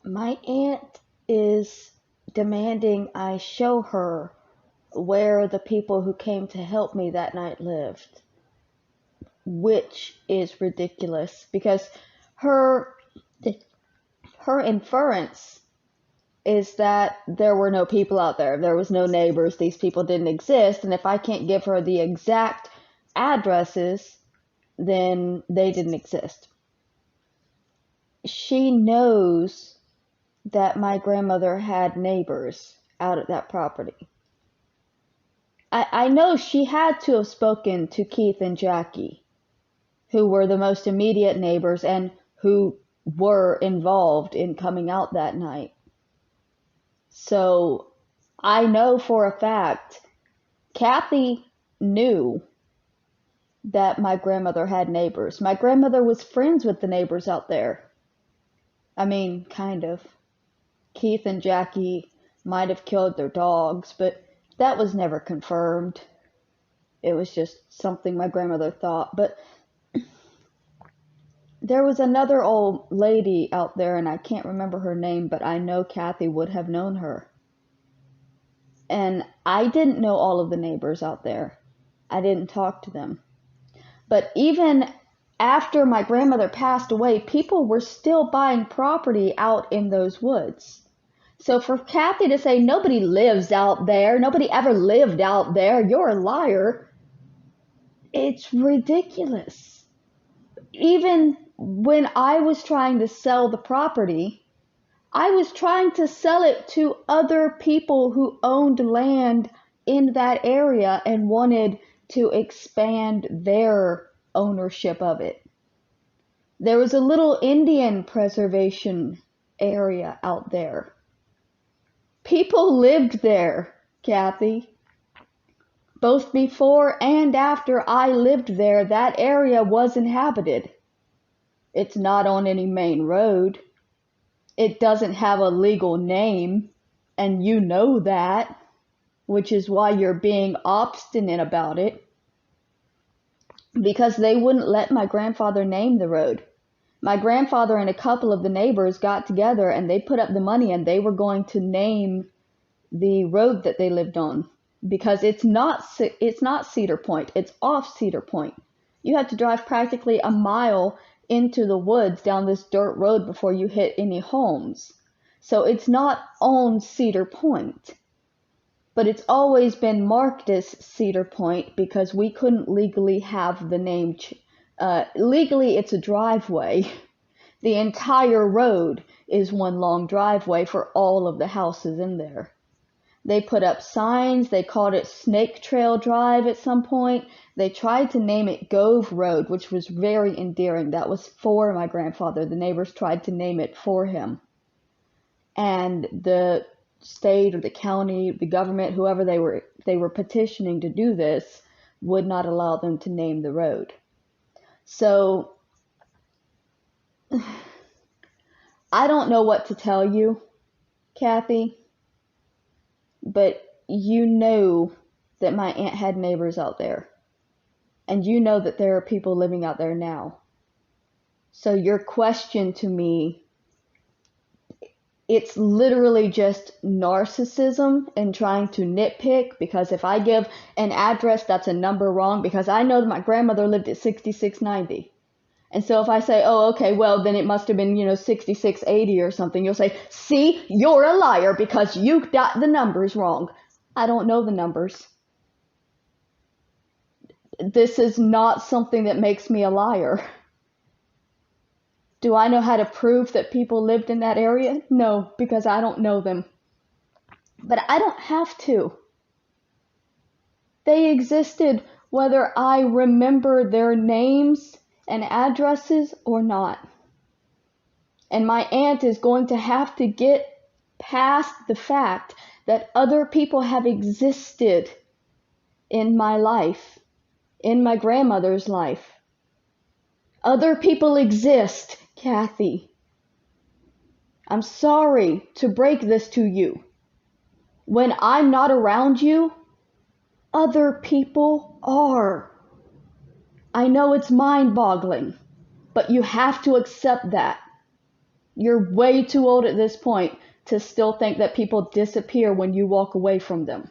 My aunt is demanding I show her where the people who came to help me that night lived, which is ridiculous because her her inference is that there were no people out there. There was no neighbors. These people didn't exist. And if I can't give her the exact addresses, then they didn't exist. She knows that my grandmother had neighbors out at that property. I know she had to have spoken to Keith and Jackie, who were the most immediate neighbors and who were involved in coming out that night. So I know for a fact Kathy knew that my grandmother had neighbors. My grandmother was friends with the neighbors out there. I mean, kind of. Keith and Jackie might have killed their dogs, but that was never confirmed. It was just something my grandmother thought. But there was another old lady out there, and I can't remember her name, but I know Kathy would have known her. And I didn't know all of the neighbors out there. I didn't talk to them. But even after my grandmother passed away, people were still buying property out in those woods. So for Kathy to say nobody lives out there, nobody ever lived out there, you're a liar, it's ridiculous. Even when I was trying to sell the property, I was trying to sell it to other people who owned land in that area and wanted to expand their ownership of it. There was a little Indian preservation area out there. People lived there, Kathy. Both before and after I lived there, that area was inhabited. It's not on any main road. It doesn't have a legal name, and you know that, which is why you're being obstinate about it. Because they wouldn't let my grandfather name the road. My grandfather and a couple of the neighbors got together and they put up the money and they were going to name the road that they lived on because it's not Cedar Point, it's off Cedar Point. You have to drive practically a mile into the woods down this dirt road before you hit any homes. So it's not on Cedar Point. But it's always been marked as Cedar Point because we couldn't legally have the name. Legally, it's a driveway. The entire road is one long driveway for all of the houses in there. They put up signs. They called it Snake Trail Drive at some point. They tried to name it Gove Road, which was very endearing. That was for my grandfather. The neighbors tried to name it for him. And the state or the county, the government, whoever they were petitioning to do this, would not allow them to name the road. So I don't know what to tell you, Kathy, but you know that my aunt had neighbors out there. And you know that there are people living out there now. So your question to me, it's literally just narcissism and trying to nitpick, because if I give an address that's a number wrong, because I know that my grandmother lived at 6690. And so if I say, oh, okay, well, then it must have been, 6680 or something, you'll say, see, you're a liar because you got the numbers wrong. I don't know the numbers. This is not something that makes me a liar. Do I know how to prove that people lived in that area? No, because I don't know them. But I don't have to. They existed whether I remember their names and addresses or not. And my aunt is going to have to get past the fact that other people have existed in my life, in my grandmother's life. Other people exist, Kathy. I'm sorry to break this to you. When I'm not around you, other people are. I know it's mind-boggling, but you have to accept that. You're way too old at this point to still think that people disappear when you walk away from them.